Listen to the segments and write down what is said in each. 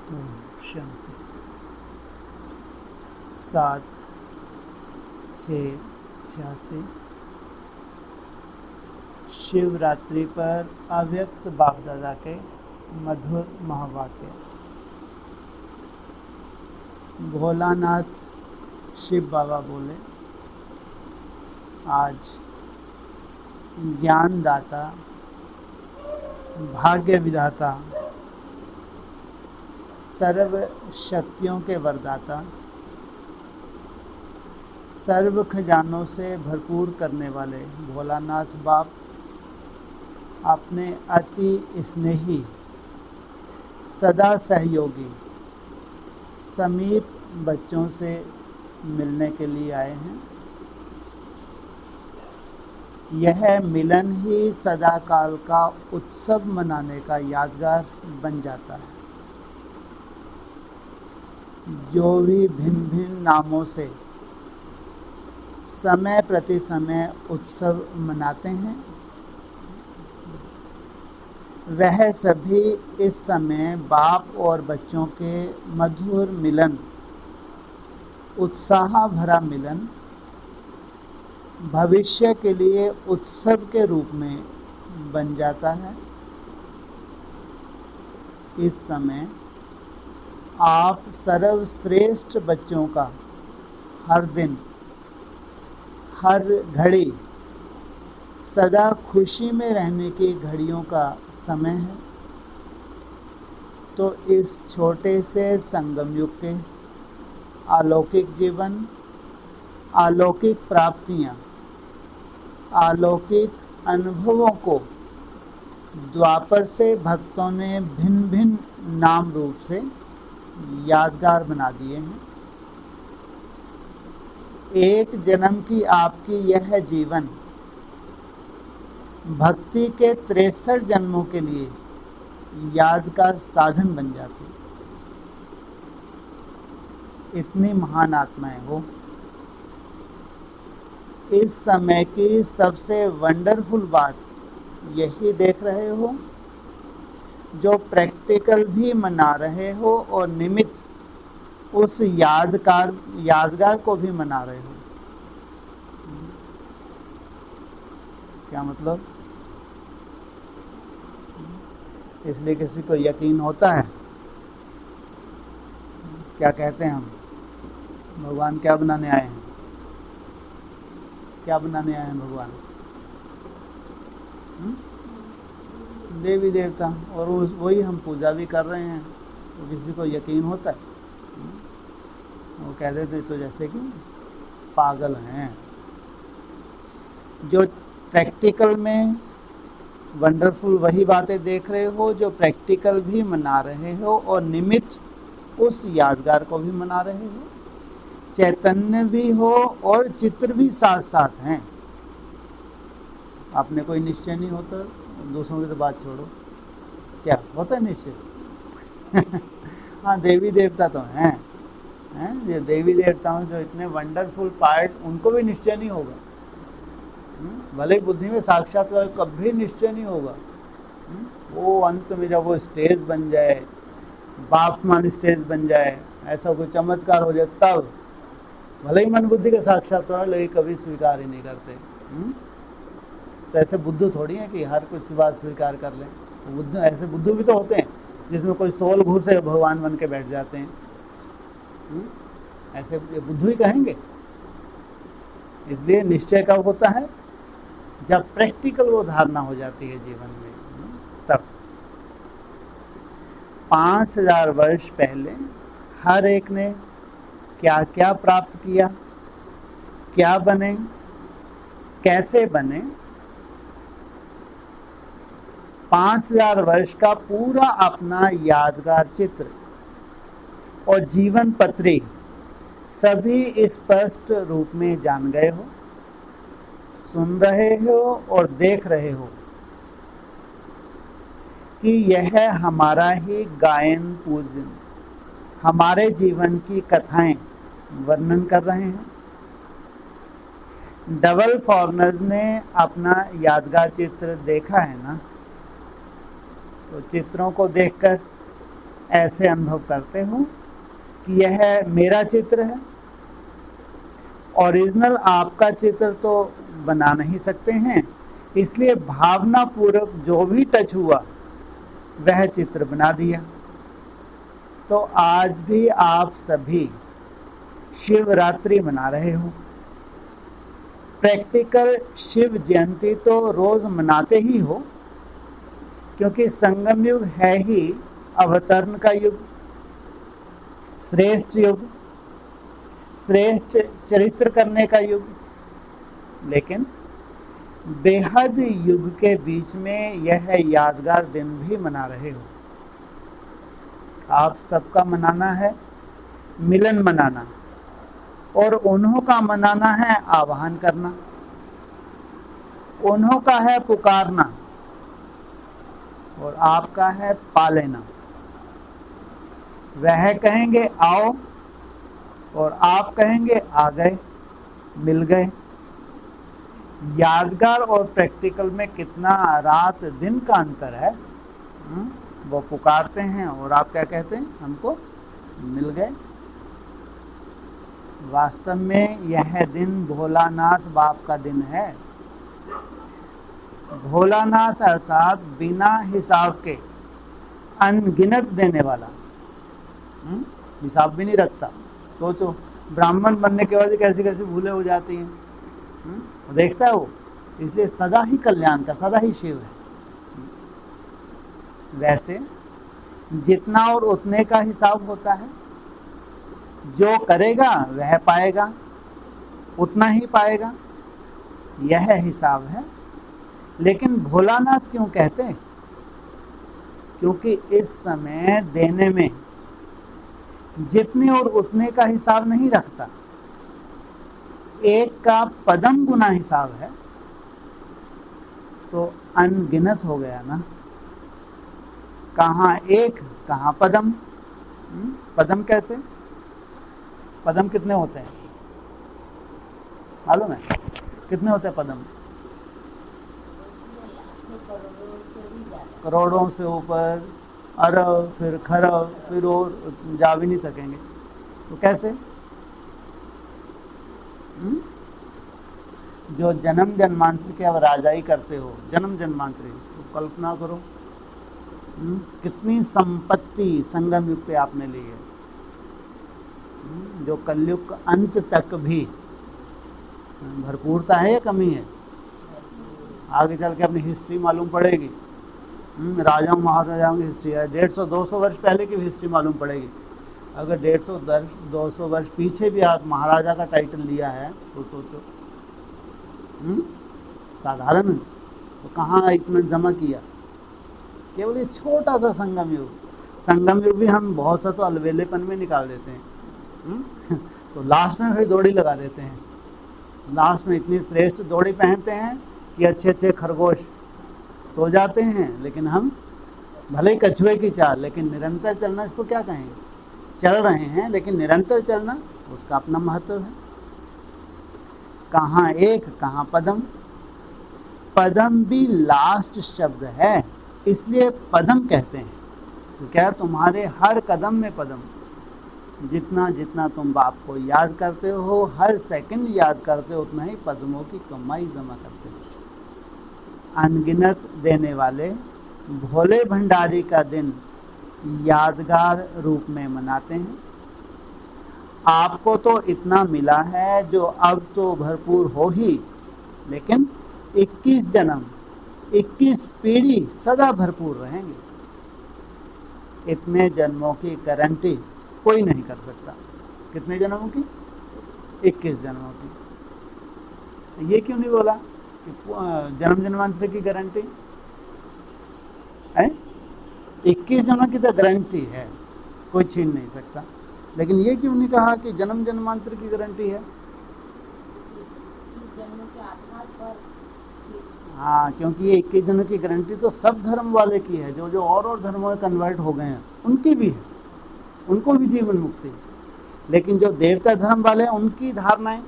ओम शांति। 7/6/86 शिवरात्रि पर अव्यक्त बाप दादा के मधुर महावाक्य। भोलानाथ शिव बाबा बोले, आज ज्ञानदाता, भाग्य विधाता, सर्व शक्तियों के वरदाता, सर्व खजानों से भरपूर करने वाले भोलानाथ बाप अपने अति स्नेही, सदा सहयोगी, समीप बच्चों से मिलने के लिए आए हैं। यह मिलन ही सदा काल का उत्सव मनाने का यादगार बन जाता है। जो भी भिन्न भिन्न नामों से समय प्रति समय उत्सव मनाते हैं, वह सभी इस समय बाप और बच्चों के मधुर मिलन, उत्साह भरा मिलन, भविष्य के लिए उत्सव के रूप में बन जाता है। इस समय आप सर्वश्रेष्ठ बच्चों का हर दिन, हर घड़ी सदा खुशी में रहने की घड़ियों का समय है। तो इस छोटे से संगम युग के अलौकिक जीवन, अलौकिक प्राप्तियां, अलौकिक अनुभवों को द्वापर से भक्तों ने भिन्न भिन्न नाम रूप से यादगार बना दिए हैं। एक जन्म की आपकी यह जीवन भक्ति के 63 जन्मों के लिए याद का साधन बन जाती। इतनी महान आत्माएं हो। इस समय की सबसे वंडरफुल बात यही देख रहे हो, जो प्रैक्टिकल भी मना रहे हो और निमित्त उस यादगार को भी मना रहे हो। क्या मतलब? इसलिए किसी को यकीन होता है, क्या कहते हैं हम, भगवान क्या बनाने आए हैं? क्या बनाने आए हैं भगवान? देवी देवता, और वही हम पूजा भी कर रहे हैं। तो किसी को यकीन होता है? वो कह देते तो जैसे कि पागल हैं। जो प्रैक्टिकल में वंडरफुल वही बातें देख रहे हो, जो प्रैक्टिकल भी मना रहे हो और निमित्त उस यादगार को भी मना रहे हो। चैतन्य भी हो और चित्र भी साथ साथ हैं। आपने कोई निश्चय नहीं होता, दूसरों की तो बात छोड़ो, क्या होता है निश्चय? हाँ, देवी देवता तो हैं, ये देवी देवताओं जो इतने वंडरफुल पार्ट, उनको भी निश्चय नहीं होगा। भले ही बुद्धि में साक्षात्कार कभी निश्चय नहीं होगा। वो अंत में जब वो स्टेज बन जाए, बापमान स्टेज बन जाए, ऐसा कोई चमत्कार हो जाए, तब भले ही मन बुद्धि का साक्षात्कार, लेकिन कभी स्वीकार ही नहीं करते। तो ऐसे बुद्धू थोड़ी है कि हर कुछ बात स्वीकार कर लें। बुद्धू, ऐसे बुद्धू भी तो होते हैं जिसमें कोई सोल घुसे भगवान बन के बैठ जाते हैं। ऐसे बुद्धू ही कहेंगे। इसलिए निश्चय कब होता है? जब प्रैक्टिकल वो धारणा हो जाती है जीवन में। तब 5000 वर्ष पहले हर एक ने क्या क्या प्राप्त किया, क्या बने, कैसे बने, 5000 वर्ष का पूरा अपना यादगार चित्र और जीवन पत्री सभी स्पष्ट रूप में जान गए हो, सुन रहे हो और देख रहे हो कि यह हमारा ही गायन पूजन, हमारे जीवन की कथाएं वर्णन कर रहे हैं। डबल फॉरनर्स ने अपना यादगार चित्र देखा है ना, तो चित्रों को देखकर ऐसे अनुभव करते हो कि यह मेरा चित्र है। ओरिजिनल आपका चित्र तो बना नहीं सकते हैं, इसलिए भावना पूर्वक जो भी टच हुआ वह चित्र बना दिया। तो आज भी आप सभी शिवरात्रि मना रहे हो। प्रैक्टिकल शिव जयंती तो रोज मनाते ही हो, क्योंकि संगम युग है ही अवतरण का युग, श्रेष्ठ युग, श्रेष्ठ चरित्र करने का युग। लेकिन बेहद युग के बीच में यह यादगार दिन भी मना रहे हो। आप सबका मनाना है मिलन मनाना, और उन्हों का मनाना है आवाहन करना, उन्हों का है पुकारना, और आपका है पा लेना। वह कहेंगे आओ, और आप कहेंगे आ गए, मिल गए। यादगार और प्रैक्टिकल में कितना रात दिन का अंतर है। वो पुकारते हैं और आप क्या कहते हैं, हमको मिल गए। वास्तव में यह दिन भोलानाथ बाप का दिन है। भोलानाथ अर्थात बिना हिसाब के अनगिनत देने वाला, हिसाब भी नहीं रखता। सोचो ब्राह्मण बनने के बाद कैसी कैसी भूलें हो जाती हैं, देखता है वो, इसलिए सदा ही कल्याण का, सदा ही शिव है। वैसे जितना और उतने का हिसाब होता है, जो करेगा वह पाएगा, उतना ही पाएगा, यह हिसाब है। लेकिन भोलानाथ क्यों कहते हैं? क्योंकि इस समय देने में जितने और उतने का हिसाब नहीं रखता, एक का पदम गुना हिसाब है, तो अनगिनत हो गया ना। कहाँ एक कहाँ पदम। पदम कैसे? पदम कितने होते हैं मालूम है? कितने होते हैं पदम? करोड़ों से ऊपर, अरब, फिर खरब, फिर और जा भी नहीं सकेंगे। तो कैसे? जो जन्म जन्मांतर के अब राजाई करते हो, जन्म जन्मांतरी, तो कल्पना करो कितनी संपत्ति संगम युग पे आपने ली है, जो कलयुग का अंत तक भी भरपूरता है या कमी है? आगे चल के अपनी हिस्ट्री मालूम पड़ेगी। राजाओं महाराजाओं की हिस्ट्री है, 150-200 वर्ष पहले की भी हिस्ट्री मालूम पड़ेगी। अगर 150-200 वर्ष पीछे भी आप महाराजा का टाइटल लिया है तो सोचो, साधारण है। तो कहाँ इतना जमा किया? केवल ये छोटा सा संगम युग। संगम युग भी हम बहुत सा तो अलवेलेपन में निकाल देते हैं। तो लास्ट में फिर दौड़ी लगा देते हैं। लास्ट में इतनी श्रेष्ठ दौड़ी पहनते हैं कि अच्छे अच्छे खरगोश सो जाते हैं, लेकिन हम भले ही कछुए की चाल, लेकिन निरंतर चलना, इसको क्या कहेंगे? चल रहे हैं लेकिन निरंतर चलना, उसका अपना महत्व है। कहाँ एक कहाँ पदम। पदम भी लास्ट शब्द है, इसलिए पदम कहते हैं। क्या? तुम्हारे हर कदम में पदम। जितना जितना तुम बाप को याद करते हो, हर सेकंड याद करते हो, उतना ही पद्मों की कमाई जमा करते हो। अनगिनत देने वाले भोले भंडारी का दिन यादगार रूप में मनाते हैं। आपको तो इतना मिला है जो अब तो भरपूर हो ही, लेकिन 21 जन्म, 21 पीढ़ी सदा भरपूर रहेंगे। इतने जन्मों की गारंटी कोई नहीं कर सकता। कितने जन्मों की? 21 जन्मों की। ये क्यों नहीं बोला कि जन्म जन्मांतर की गारंटी है? 21 जन्म की तो गारंटी है, कोई छीन नहीं सकता। लेकिन ये क्यों नहीं कहा कि जन्म जन्मांतर की गारंटी है? हाँ, क्योंकि ये 21 जन्म की गारंटी तो सब धर्म वाले की है। जो जो और धर्मों में कन्वर्ट हो गए हैं उनकी भी है, उनको भी जीवन मुक्ति। लेकिन जो देवता धर्म वाले हैं उनकी धारणाएं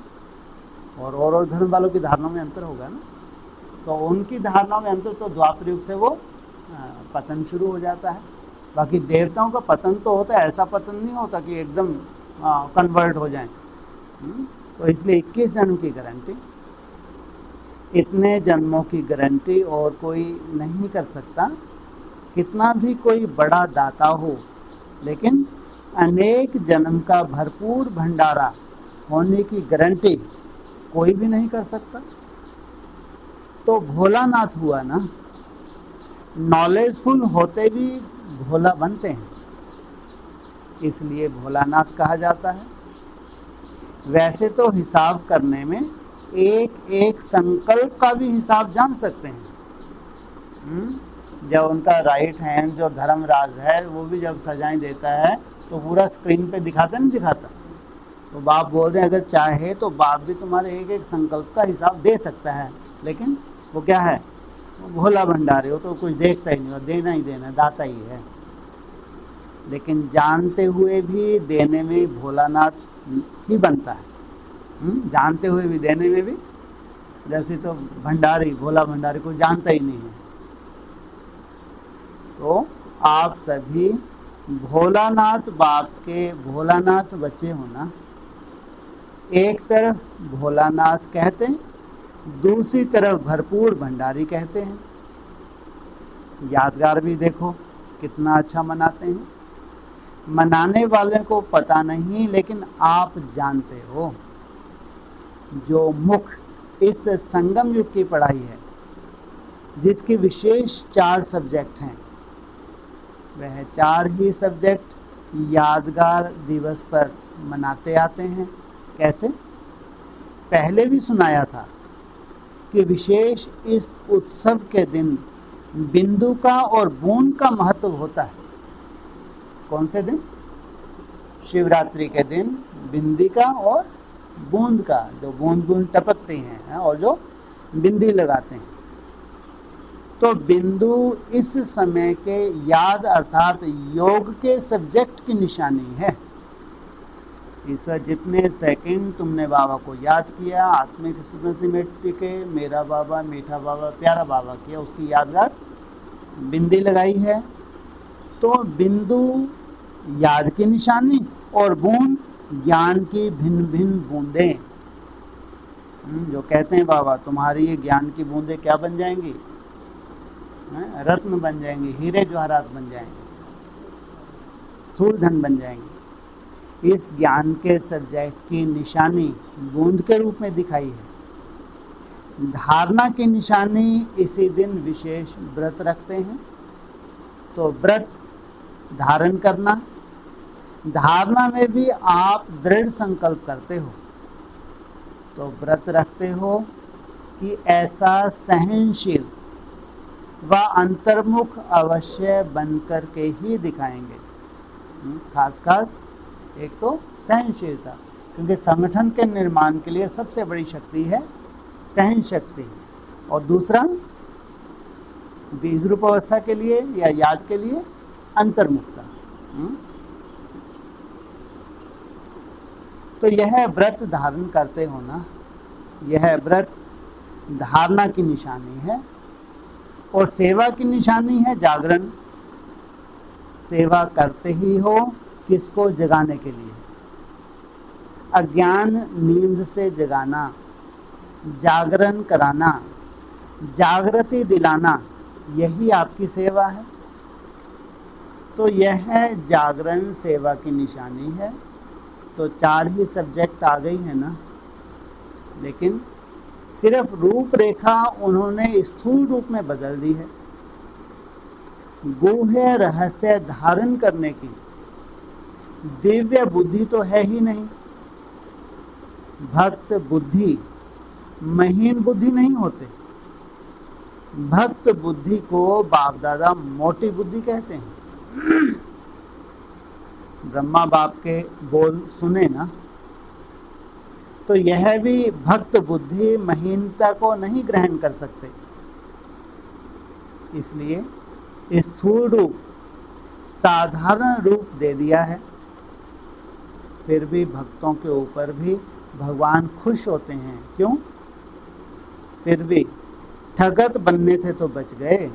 और धर्म वालों की धारणाओं में अंतर होगा ना। तो उनकी धारणाओं में अंतर, तो द्वापर युग से वो पतन शुरू हो जाता है। बाकी देवताओं का पतन तो होता है, ऐसा पतन नहीं होता कि एकदम कन्वर्ट हो जाएं। तो इसलिए 21 जन्म की गारंटी, इतने जन्मों की गारंटी और कोई नहीं कर सकता। कितना भी कोई बड़ा दाता हो, लेकिन अनेक जन्म का भरपूर भंडारा होने की गारंटी कोई भी नहीं कर सकता। तो भोलानाथ हुआ ना, नॉलेजफुल होते भी भोला बनते हैं, इसलिए भोलानाथ कहा जाता है। वैसे तो हिसाब करने में एक एक संकल्प का भी हिसाब जान सकते हैं। जब उनका राइट हैंड जो धर्मराज है वो भी जब सजाएं देता है तो पूरा स्क्रीन पे दिखाता नहीं दिखाता। तो बाप बोल रहे हैं अगर चाहे तो बाप भी तुम्हारे एक एक संकल्प का हिसाब दे सकता है, लेकिन वो क्या है, वो भोला भंडारी, वो तो कुछ देखता ही नहीं, वो देना ही देना, दाता ही है। लेकिन जानते हुए भी देने में भोलानाथ ही बनता है। जानते हुए भी देने में भी, जैसे तो भंडारी, भोला भंडारी को जानता ही नहीं है। तो आप सभी भोलानाथ बाप के भोलानाथ बच्चे हो ना। एक तरफ भोलानाथ कहते हैं, दूसरी तरफ भरपूर भंडारी कहते हैं। यादगार भी देखो कितना अच्छा मनाते हैं। मनाने वाले को पता नहीं, लेकिन आप जानते हो। जो मुख इस संगम युग की पढ़ाई है, जिसकी विशेष 4 सब्जेक्ट हैं, वह 4 ही सब्जेक्ट यादगार दिवस पर मनाते आते हैं। कैसे? पहले भी सुनाया था कि विशेष इस उत्सव के दिन बिंदु का और बूंद का महत्व होता है। कौन से दिन? शिवरात्रि के दिन बिंदी का और बूंद का, जो बूंद बूंद टपकती हैं और जो बिंदी लगाते हैं। तो बिंदु इस समय के याद अर्थात योग के सब्जेक्ट की निशानी है। इस जितने सेकंड तुमने बाबा को याद किया, आत्मिक स्मृति में टिके, मेरा बाबा, मीठा बाबा, प्यारा बाबा किया, उसकी यादगार बिंदी लगाई है। तो बिंदु याद की निशानी और बूंद ज्ञान की भिन्न भिन्न बूंदें। जो कहते हैं बाबा तुम्हारी ये ज्ञान की बूंदें क्या बन जाएंगी? रत्न बन जाएंगी, हीरे जवाहरात बन जाएंगे, स्थूल धन बन जाएंगे। इस ज्ञान के सब्जेक्ट की निशानी बूंद के रूप में दिखाई है। धारणा की निशानी इसी दिन विशेष व्रत रखते हैं। तो व्रत धारण करना, धारणा में भी आप दृढ़ संकल्प करते हो, तो व्रत रखते हो कि ऐसा सहनशील व अंतर्मुख अवश्य बनकर के ही दिखाएंगे। खास एक तो सहनशीलता, क्योंकि संगठन के निर्माण के लिए सबसे बड़ी शक्ति है सहन शक्ति, और दूसरा बीज रूप अवस्था के लिए या याद के लिए अंतर्मुखता। तो यह व्रत धारण करते हो ना, यह व्रत धारणा की निशानी है और सेवा की निशानी है जागरण। सेवा करते ही हो, किसको? जगाने के लिए। अज्ञान नींद से जगाना, जागरण कराना, जागृति दिलाना, यही आपकी सेवा है। तो यह जागरण सेवा की निशानी है। तो 4 ही सब्जेक्ट आ गई है ना, लेकिन सिर्फ रूपरेखा उन्होंने स्थूल रूप में बदल दी है। गुह्य रहस्य धारण करने की दिव्य बुद्धि तो है ही नहीं। भक्त बुद्धि महीन बुद्धि नहीं होते। भक्त बुद्धि को बाप दादा मोटी बुद्धि कहते हैं। ब्रह्मा बाप के बोल सुने ना, तो यह भी भक्त बुद्धि महीनता को नहीं ग्रहण कर सकते। इसलिए स्थूल रूप साधारण रूप दे दिया है। फिर भी भक्तों के ऊपर भी भगवान खुश होते हैं। क्यों? फिर भी ठगत बनने से तो बच गए,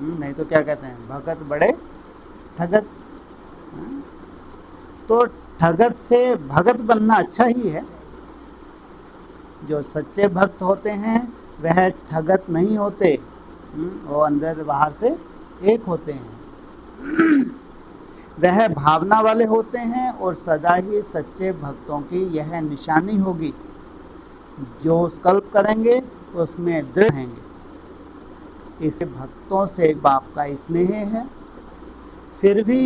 नहीं तो क्या कहते हैं, भगत बड़े ठगत। तो ठगत से भगत बनना अच्छा ही है। जो सच्चे भक्त होते हैं वह ठगत नहीं होते, वो अंदर बाहर से एक होते हैं। वह भावना वाले होते हैं और सदा ही सच्चे भक्तों की यह निशानी होगी, जो संकल्प करेंगे उसमें दृढ़ रहेंगे। इसे भक्तों से बाप का स्नेह है। फिर भी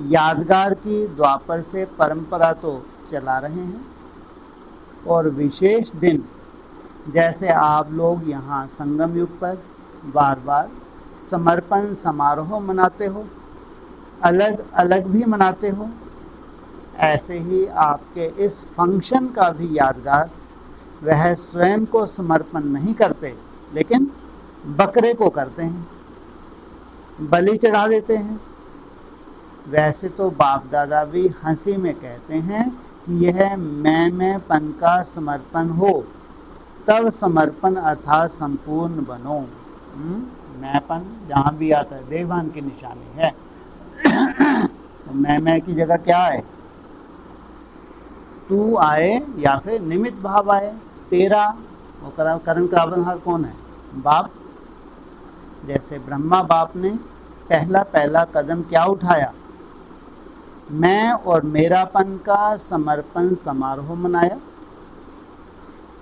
यादगार की द्वापर से परंपरा तो चला रहे हैं, और विशेष दिन जैसे आप लोग यहाँ संगम युग पर बार बार समर्पण समारोह मनाते हो, अलग अलग भी मनाते हो, ऐसे ही आपके इस फंक्शन का भी यादगार वह स्वयं को समर्पण नहीं करते, लेकिन बकरे को करते हैं, बलि चढ़ा देते हैं। वैसे तो बाप दादा भी हंसी में कहते हैं कि यह मैंपन का समर्पण हो, तब समर्पण अर्थात संपूर्ण बनो। मैंपन जहाँ भी आता है देवान की निशानी है। तो मैं की जगह क्या है? तू आए या फिर निमित्त भाव आए। तेरा वो करण करावनहार कौन है? बाप। जैसे ब्रह्मा बाप ने पहला कदम क्या उठाया? मैं और मेरापन का समर्पण समारोह मनाया।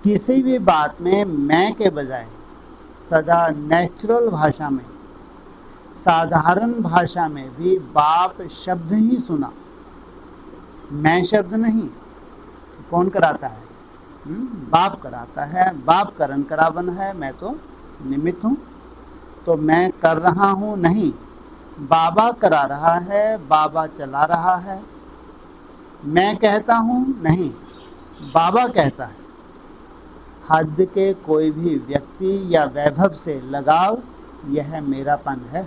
किसी भी बात में मैं के बजाय सदा नेचुरल भाषा में, साधारण भाषा में भी बाप शब्द ही सुना, मैं शब्द नहीं। कौन कराता है? बाप कराता है। बाप करण करावन है, मैं तो निमित्त हूँ। तो मैं कर रहा हूँ नहीं, बाबा करा रहा है, बाबा चला रहा है। मैं कहता हूँ नहीं, बाबा कहता है। हद के कोई भी व्यक्ति या वैभव से लगाव, यह मेरापन है।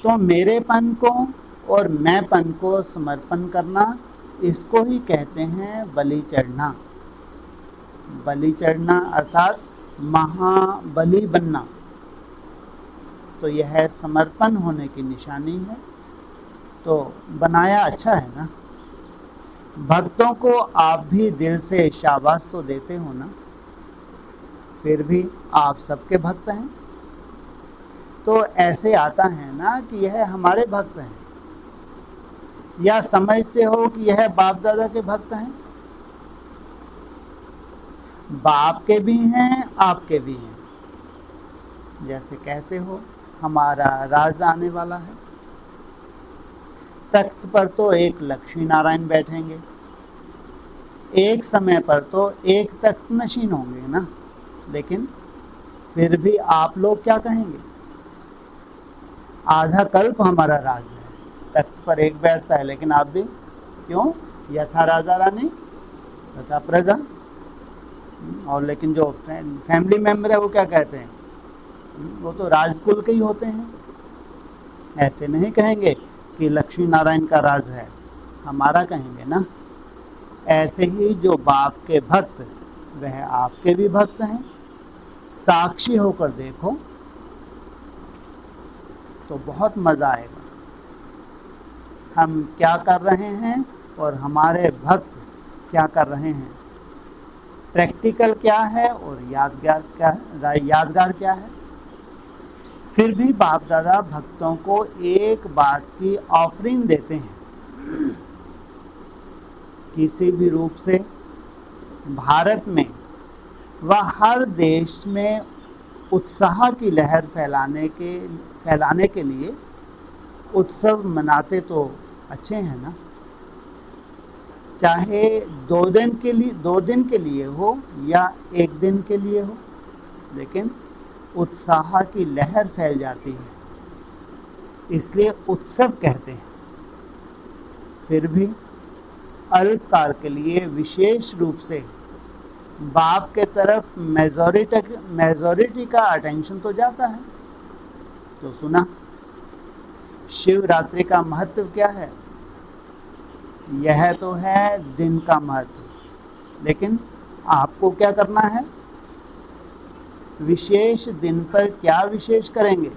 तो मेरेपन को और मैंपन को समर्पण करना, इसको ही कहते हैं बलि चढ़ना। बलि चढ़ना अर्थात महाबली बनना। तो यह समर्पण होने की निशानी है। तो बनाया अच्छा है ना। भक्तों को आप भी दिल से शाबाश तो देते हो ना, फिर भी आप सबके भक्त हैं। तो ऐसे आता है ना कि यह हमारे भक्त हैं, या समझते हो कि यह बाप दादा के भक्त हैं? बाप के भी हैं, आपके भी हैं। जैसे कहते हो हमारा राज आने वाला है, तख्त पर तो एक लक्ष्मी नारायण बैठेंगे, एक समय पर तो एक तख्त नशीन होंगे ना। लेकिन फिर भी आप लोग क्या कहेंगे? आधा कल्प हमारा राज है, तख्त पर एक बैठता है, लेकिन आप भी क्यों? यथा राजा रानी तथा प्रजा। और लेकिन जो फैमिली मेम्बर है वो क्या कहते हैं? वो तो राजकुल के ही होते हैं। ऐसे नहीं कहेंगे कि लक्ष्मी नारायण का राज है, हमारा कहेंगे ना। ऐसे ही जो बाप के भक्त, वह आपके भी भक्त हैं। साक्षी होकर देखो तो बहुत मज़ा आएगा। हम क्या कर रहे हैं और हमारे भक्त क्या कर रहे हैं, प्रैक्टिकल क्या है और यादगार क्या है। फिर भी बाप दादा भक्तों को एक बात की ऑफरिंग देते हैं। किसी भी रूप से भारत में व हर देश में उत्साह की लहर फैलाने के लिए उत्सव मनाते तो अच्छे हैं ना। चाहे 2 दिन के लिए हो या 1 दिन के लिए हो, लेकिन उत्साह की लहर फैल जाती है, इसलिए उत्सव कहते हैं। फिर भी अल्पकाल के लिए विशेष रूप से बाप के तरफ मेजॉरिटी का अटेंशन तो जाता है। तो सुना, शिवरात्रि का महत्व क्या है? यह तो है दिन का महत्व, लेकिन आपको क्या करना है? विशेष दिन पर क्या विशेष करेंगे?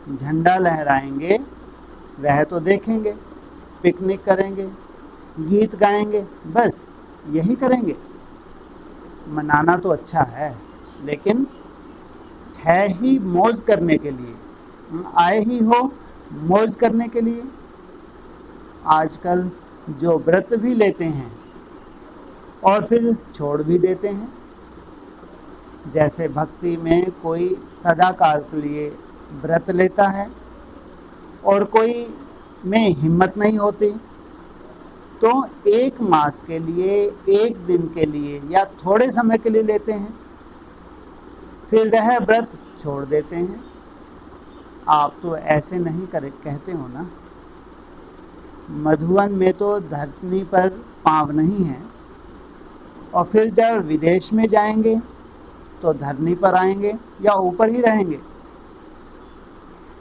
झंडा लहराएंगे वह तो देखेंगे, पिकनिक करेंगे, गीत गाएंगे, बस यही करेंगे। मनाना तो अच्छा है, लेकिन है ही मौज करने के लिए, आए ही हो मौज करने के लिए। आजकल जो व्रत भी लेते हैं और फिर छोड़ भी देते हैं, जैसे भक्ति में कोई सदा काल के लिए व्रत लेता है और कोई में हिम्मत नहीं होती, तो 1 मास के लिए, 1 दिन के लिए या थोड़े समय के लिए लेते हैं, फिर वह व्रत छोड़ देते हैं। आप तो ऐसे नहीं कहते हो ना। मधुवन में तो धरती पर पाँव नहीं है, और फिर जब विदेश में जाएंगे तो धरनी पर आएंगे या ऊपर ही रहेंगे।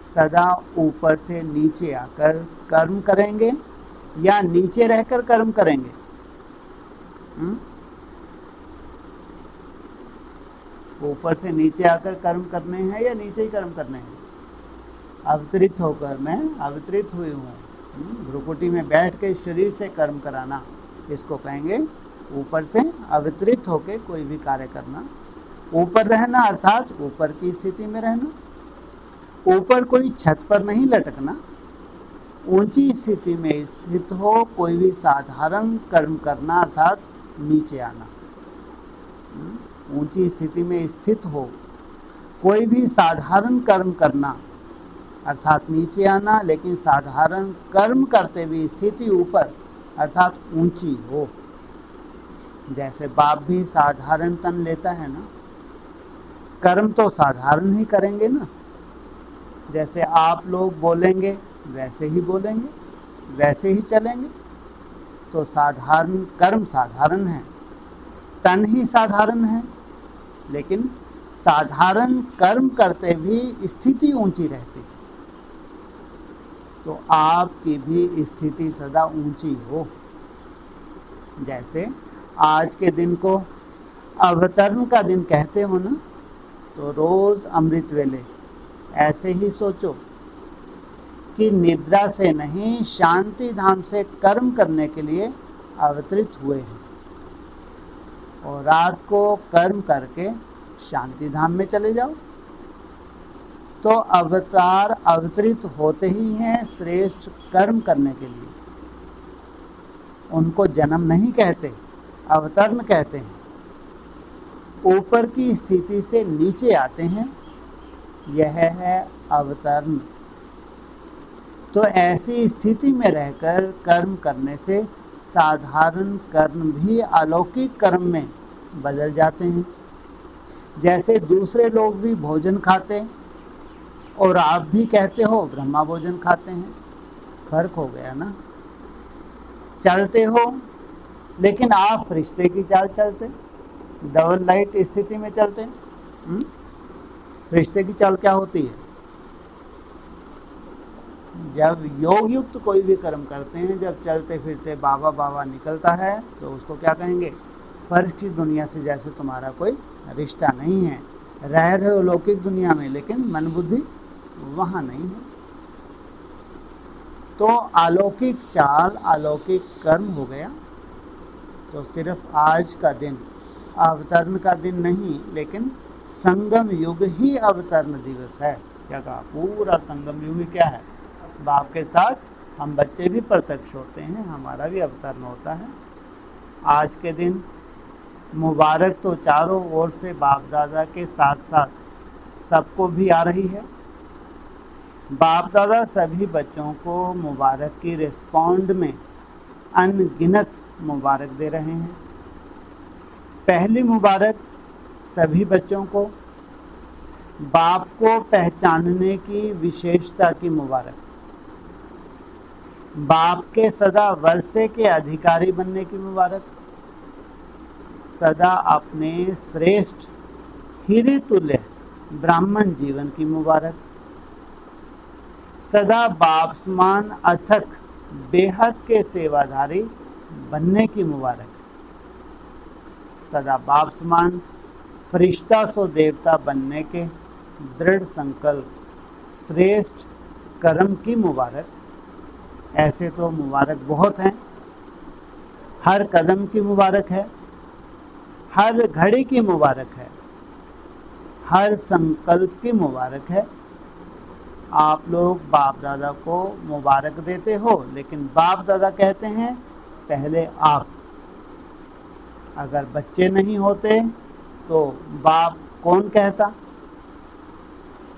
सदा ऊपर से नीचे आकर कर्म करेंगे या नीचे रहकर कर्म करेंगे? ऊपर से नीचे आकर कर्म करने हैं या नीचे ही कर्म करने हैं? अवतरित होकर मैं अवतरित हुई हूँ, भ्रुकुटी में बैठ के शरीर से कर्म कराना, इसको कहेंगे ऊपर से अवतरित होकर कोई भी कार्य करना। ऊपर रहना अर्थात ऊपर की स्थिति में रहना, ऊपर कोई छत पर नहीं लटकना। ऊंची स्थिति में स्थित हो कोई भी साधारण कर्म करना अर्थात नीचे आना। ऊंची स्थिति में स्थित हो कोई भी साधारण कर्म करना अर्थात नीचे आना, लेकिन साधारण कर्म करते हुए स्थिति ऊपर अर्थात ऊंची हो। जैसे बाप भी साधारण तन लेता है ना, कर्म तो साधारण ही करेंगे ना। जैसे आप लोग बोलेंगे वैसे ही बोलेंगे, वैसे ही चलेंगे। तो साधारण कर्म साधारण है, तन ही साधारण है, लेकिन साधारण कर्म करते भी स्थिति ऊंची रहती। तो आपकी भी स्थिति सदा ऊंची हो। जैसे आज के दिन को अवतरण का दिन कहते हो ना, तो रोज़ अमृत वेले ऐसे ही सोचो कि निद्रा से नहीं, शांति धाम से कर्म करने के लिए अवतरित हुए हैं, और रात को कर्म करके शांति धाम में चले जाओ। तो अवतार अवतरित होते ही हैं श्रेष्ठ कर्म करने के लिए। उनको जन्म नहीं कहते, अवतरण कहते हैं। ऊपर की स्थिति से नीचे आते हैं, यह है अवतरण। तो ऐसी स्थिति में रहकर कर्म करने से साधारण कर्म भी अलौकिक कर्म में बदल जाते हैं। जैसे दूसरे लोग भी भोजन खाते और आप भी कहते हो ब्रह्मा भोजन खाते हैं, फर्क हो गया ना। चलते हो लेकिन आप फरिश्ते की चाल चलते, डबल लाइट स्थिति में चलते। फरिश्ते की चाल क्या होती है? जब योग युक्त कोई भी कर्म करते हैं, जब चलते फिरते बाबा बाबा निकलता है, तो उसको क्या कहेंगे? फर्श की दुनिया से जैसे तुम्हारा कोई रिश्ता नहीं है। रह रहे हो लौकिक दुनिया में, लेकिन मन बुद्धि वहाँ नहीं है। तो अलौकिक चाल, अलौकिक कर्म हो गया। तो सिर्फ आज का दिन अवतरण का दिन नहीं, लेकिन संगम युग ही अवतरण दिवस है। क्या कहा? पूरा संगम युग क्या है? बाप के साथ हम बच्चे भी प्रत्यक्ष होते हैं, हमारा भी अवतरण होता है। आज के दिन मुबारक तो चारों ओर से बाप दादा के साथ साथ सबको भी आ रही है। बाप दादा सभी बच्चों को मुबारक की रिस्पॉन्ड में अनगिनत मुबारक दे रहे हैं। पहली मुबारक सभी बच्चों को बाप को पहचानने की विशेषता की मुबारक, बाप के सदा वर्षे के अधिकारी बनने की मुबारक, सदा अपने श्रेष्ठ हीरे तुल्य ब्राह्मण जीवन की मुबारक, सदा बाप समान अथक बेहद के सेवाधारी बनने की मुबारक, सदा बाप समान फरिश्ता सो देवता बनने के दृढ़ संकल्प श्रेष्ठ कर्म की मुबारक। ऐसे तो मुबारक बहुत हैं, हर कदम की मुबारक है, हर घड़ी की मुबारक है, हर संकल्प की मुबारक है। आप लोग बाप दादा को मुबारक देते हो, लेकिन बाप दादा कहते हैं पहले आप। अगर बच्चे नहीं होते तो बाप कौन कहता?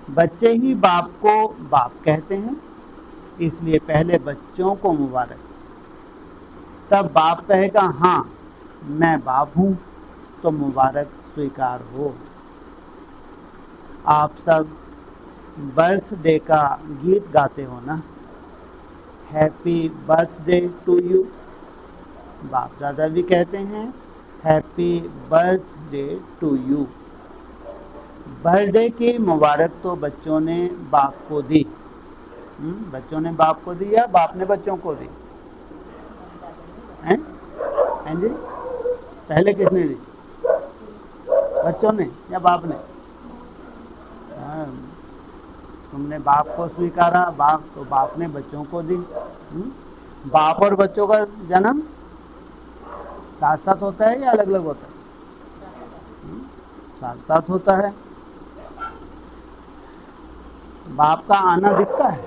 बच्चे ही बाप को बाप कहते हैं, इसलिए पहले बच्चों को मुबारक। तब बाप कहेगा हाँ मैं बाप हूँ, तो मुबारक स्वीकार हो। आप सब बर्थडे का गीत गाते हो ना, हैप्पी बर्थडे टू यू। बाप दादा भी कहते हैं happy birthday to you. Birthday की मुबारक तो बच्चों ने बाप को दी। बच्चों ने बाप को दी या बाप ने बच्चों को दी? हैं जी, पहले किसने दी? बच्चों ने या बाप ने? हाँ, तुमने बाप को स्वीकारा, बाप ने बच्चों को दी। बाप और बच्चों का जन्म साथ साथ होता है या अलग अलग होता है? साथ साथ होता है। बाप का आना दिखता है,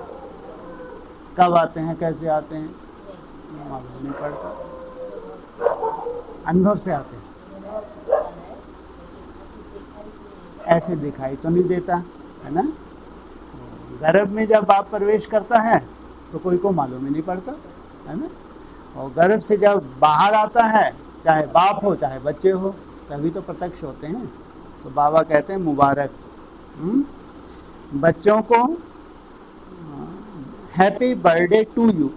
कब आते हैं कैसे आते हैं मालूम नहीं पड़ता, अनुभव से आते हैं। ऐसे दिखाई तो नहीं देता है ना। गर्भ में जब बाप प्रवेश करता है तो कोई को मालूम ही नहीं पड़ता है ना। और गर्भ से जब बाहर आता है, चाहे बाप हो चाहे बच्चे हो, तभी तो प्रत्यक्ष होते हैं। तो बाबा कहते हैं मुबारक। बच्चों को happy birthday to you,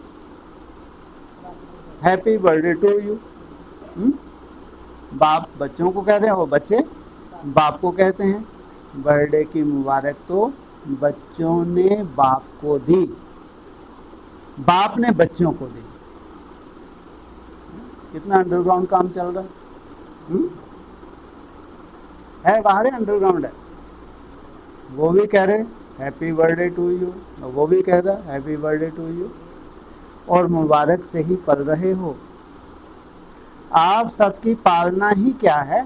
happy birthday to you. बाप बच्चों को कहते हैं, वो बच्चे बाप को कहते हैं। बर्थडे की मुबारक तो बच्चों ने बाप को दी, बाप ने बच्चों को दी। कितना अंडरग्राउंड काम चल रहा है बाहर है, अंडरग्राउंड है। वो भी कह रहे हैप्पी बर्थडे टू यू, और वो भी कह रहा हैप्पी बर्थडे टू यू, और मुबारक से ही पल रहे हो। आप सबकी पालना ही क्या है?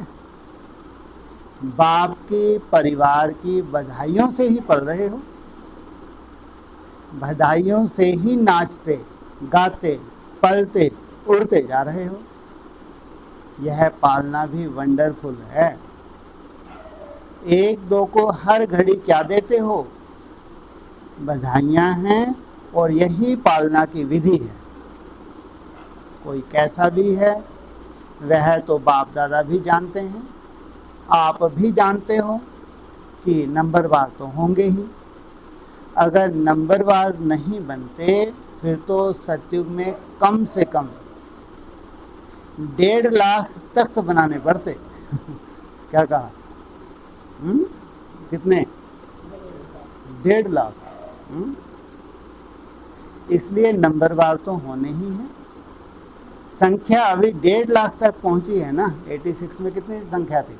बाप की परिवार की बधाइयों से ही पल रहे हो। बधाइयों से ही नाचते गाते पलते उड़ते जा रहे हो। यह पालना भी वंडरफुल है। एक दो को हर घड़ी क्या देते हो? बधाइयाँ हैं, और यही पालना की विधि है। कोई कैसा भी है वह तो बाप दादा भी जानते हैं, आप भी जानते हो कि नंबरवार तो होंगे ही। अगर नंबरवार नहीं बनते फिर तो सतयुग में कम से कम 1.5 लाख तख्त बनाने पड़ते। क्या कहा? कितने? 1.5 लाख। इसलिए नंबरवार तो होने ही है। संख्या अभी 1.5 लाख तक पहुंची है ना। 86 में कितनी संख्या थी?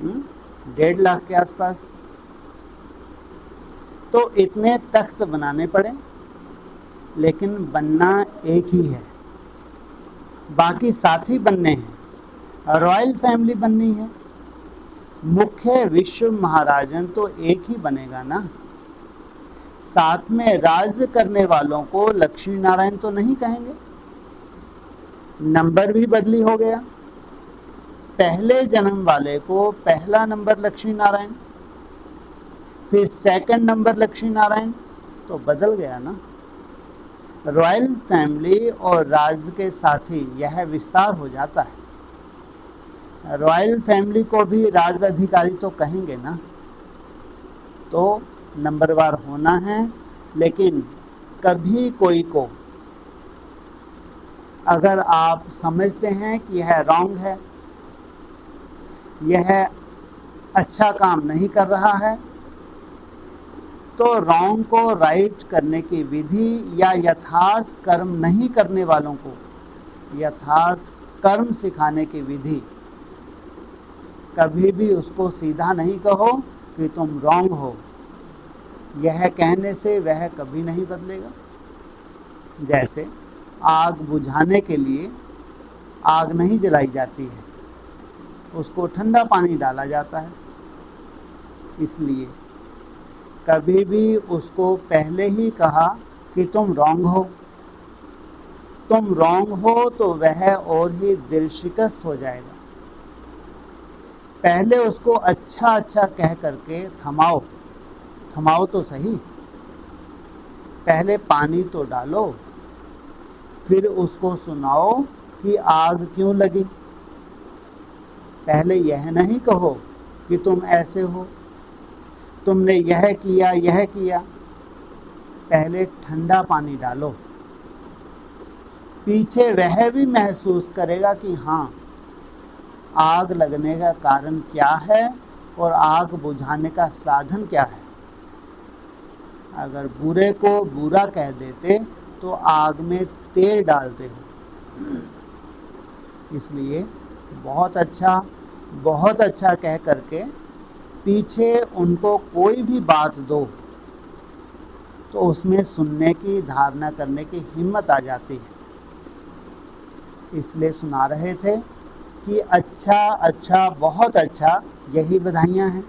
1.5 लाख के आसपास। तो इतने तख्त बनाने पड़े, लेकिन बनना एक ही है। बाकी साथी बनने हैं, रॉयल फैमिली बननी है। मुख्य विश्व महाराजन तो एक ही बनेगा ना। साथ में राज करने वालों को लक्ष्मी नारायण तो नहीं कहेंगे। नंबर भी बदली हो गया। पहले जन्म वाले को पहला नंबर लक्ष्मी नारायण, फिर सेकंड नंबर लक्ष्मी नारायण, तो बदल गया ना। रॉयल फैमिली और राज के साथी यह विस्तार हो जाता है। रॉयल फैमिली को भी राज अधिकारी तो कहेंगे ना। तो नंबरवार होना है, लेकिन कभी कोई को अगर आप समझते हैं कि यह रॉन्ग है, यह अच्छा काम नहीं कर रहा है, तो रॉन्ग को राइट करने की विधि या यथार्थ कर्म नहीं करने वालों को यथार्थ कर्म सिखाने की विधि, कभी भी उसको सीधा नहीं कहो कि तुम रॉन्ग हो। यह कहने से वह कभी नहीं बदलेगा। जैसे आग बुझाने के लिए आग नहीं जलाई जाती है, उसको ठंडा पानी डाला जाता है। इसलिए कभी भी उसको पहले ही कहा कि तुम रॉन्ग हो, तुम रॉन्ग हो, तो वह और ही दिल शिकस्त हो जाएगा। पहले उसको अच्छा अच्छा कह करके थमाओ, थमाओ तो सही। पहले पानी तो डालो, फिर उसको सुनाओ कि आग क्यों लगी। पहले यह नहीं कहो कि तुम ऐसे हो, तुमने यह किया यह किया। पहले ठंडा पानी डालो, पीछे वह भी महसूस करेगा कि हाँ, आग लगने का कारण क्या है और आग बुझाने का साधन क्या है। अगर बुरे को बुरा कह देते तो आग में तेल डालते हो। इसलिए बहुत अच्छा कह करके पीछे उनको कोई भी बात दो तो उसमें सुनने की, धारणा करने की हिम्मत आ जाती है। इसलिए सुना रहे थे कि अच्छा अच्छा, बहुत अच्छा, यही बधाइयाँ हैं।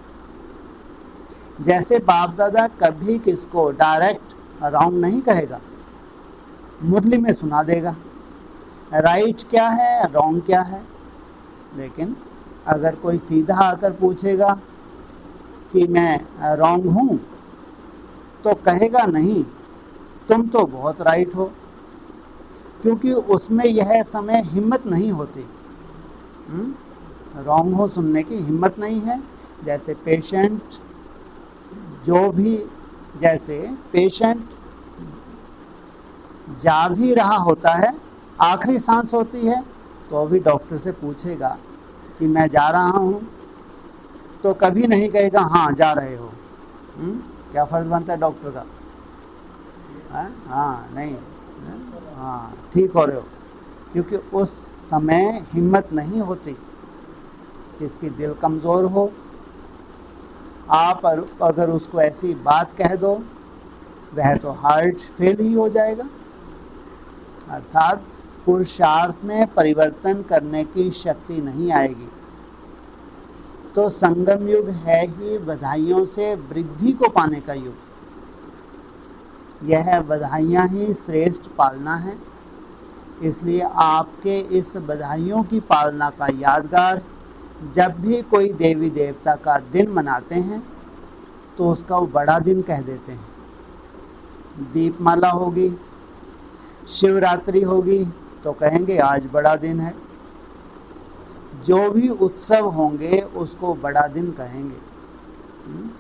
जैसे बाप दादा कभी किसको डायरेक्ट रॉन्ग नहीं कहेगा, मुरली में सुना देगा राइट क्या है, रॉन्ग क्या है। लेकिन अगर कोई सीधा आकर पूछेगा कि मैं रॉन्ग हूँ, तो कहेगा नहीं, तुम तो बहुत राइट हो, क्योंकि उसमें यह समय हिम्मत नहीं होती। रॉन्ग हो सुनने की हिम्मत नहीं है। जैसे पेशेंट जा भी रहा होता है, आखिरी सांस होती है, तो भी डॉक्टर से पूछेगा कि मैं जा रहा हूँ, तो कभी नहीं कहेगा हाँ जा रहे हो। क्या फ़र्ज़ बनता है डॉक्टर का? हाँ नहीं, हाँ ठीक हो रहे हो, क्योंकि उस समय हिम्मत नहीं होती। किसकी दिल कमज़ोर हो, आप अगर उसको ऐसी बात कह दो, वह तो हार्ट फेल ही हो जाएगा। अर्थात पुरुषार्थ में परिवर्तन करने की शक्ति नहीं आएगी। तो संगम युग है ही बधाइयों से वृद्धि को पाने का युग। यह बधाइयाँ ही श्रेष्ठ पालना है। इसलिए आपके इस बधाइयों की पालना का यादगार जब भी कोई देवी देवता का दिन मनाते हैं तो उसका वो बड़ा दिन कह देते हैं। दीपमाला होगी, शिवरात्रि होगी, तो कहेंगे आज बड़ा दिन है। जो भी उत्सव होंगे उसको बड़ा दिन कहेंगे।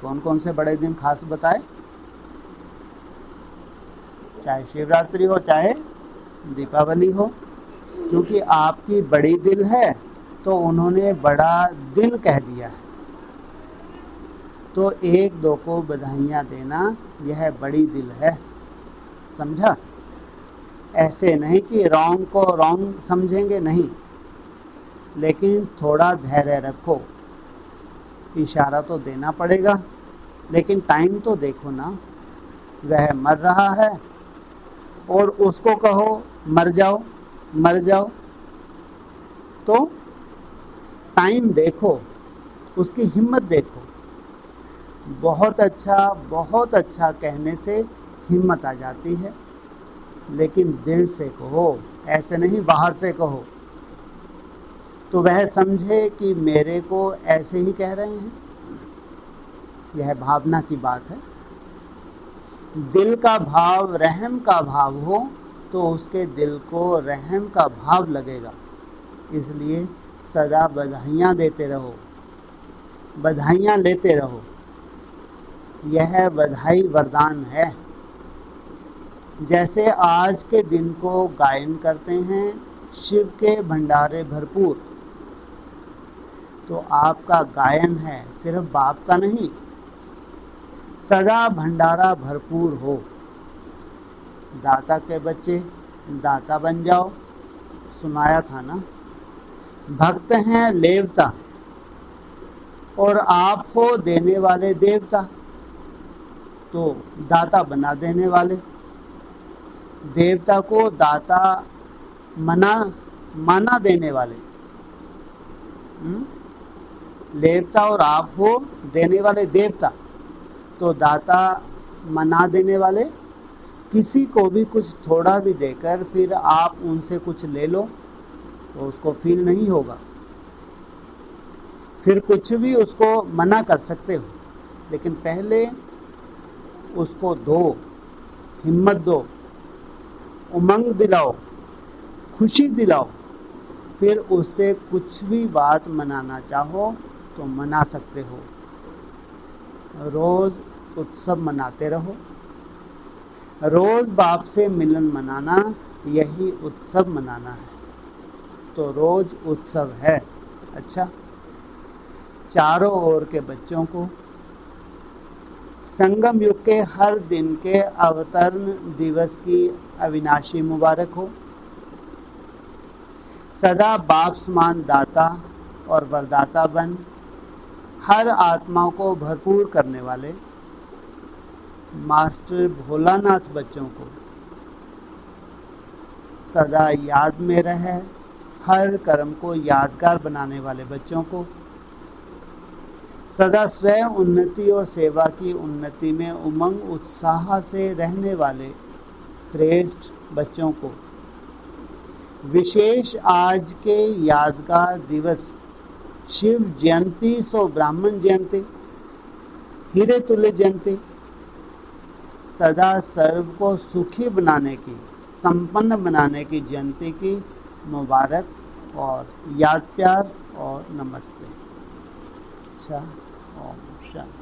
कौन कौन से बड़े दिन खास बताए? चाहे शिवरात्रि हो चाहे दीपावली हो, क्योंकि आपकी बड़ी दिल है तो उन्होंने बड़ा दिन कह दिया है। तो एक दो को बधाइयाँ देना यह बड़ी दिल है, समझा? ऐसे नहीं कि रॉन्ग को रॉन्ग समझेंगे, नहीं, लेकिन थोड़ा धैर्य रखो। इशारा तो देना पड़ेगा, लेकिन टाइम तो देखो ना, वह मर रहा है और उसको कहो मर जाओ मर जाओ, तो टाइम देखो, उसकी हिम्मत देखो। बहुत अच्छा कहने से हिम्मत आ जाती है, लेकिन दिल से कहो, ऐसे नहीं बाहर से कहो, तो वह समझे कि मेरे को ऐसे ही कह रहे हैं। यह भावना की बात है। दिल का भाव रहम का भाव हो तो उसके दिल को रहम का भाव लगेगा। इसलिए सदा बधाइयाँ देते रहो, बधाइयाँ लेते रहो। यह बधाई वरदान है। जैसे आज के दिन को गायन करते हैं शिव के भंडारे भरपूर, तो आपका गायन है सिर्फ बाप का नहीं, सदा भंडारा भरपूर हो। दाता के बच्चे दाता बन जाओ, सुनाया था ना। भक्त हैं लेवता और आप हो देने वाले देवता। तो दाता बना देने वाले, देवता को दाता माना देने वाले। देवता और आप हो देने वाले देवता, तो दाता मना देने वाले। किसी को भी कुछ थोड़ा भी देकर फिर आप उनसे कुछ ले लो तो उसको फील नहीं होगा, फिर कुछ भी उसको मना कर सकते हो, लेकिन पहले उसको दो, हिम्मत दो, उमंग दिलाओ, खुशी दिलाओ, फिर उससे कुछ भी बात मनाना चाहो तो मना सकते हो। रोज़ उत्सव मनाते रहो, रोज़ बाप से मिलन मनाना यही उत्सव मनाना है, तो रोज़ उत्सव है। अच्छा, चारों ओर के बच्चों को संगम युग के हर दिन के अवतरण दिवस की अविनाशी मुबारक हो। सदा बाप समान दाता और वरदाता बन हर आत्मा को भरपूर करने वाले मास्टर भोलानाथ बच्चों को सदा याद में रहे, हर कर्म को यादगार बनाने वाले बच्चों को सदा स्वयं उन्नति और सेवा की उन्नति में उमंग उत्साह से रहने वाले श्रेष्ठ बच्चों को विशेष आज के यादगार दिवस शिव जयंती सो ब्राह्मण जयंती हीरे तुल्य जयंती सदा सर्व को सुखी बनाने की, संपन्न बनाने की जयंती की मुबारक और याद प्यार और नमस्ते। अच्छा, ओम शांति।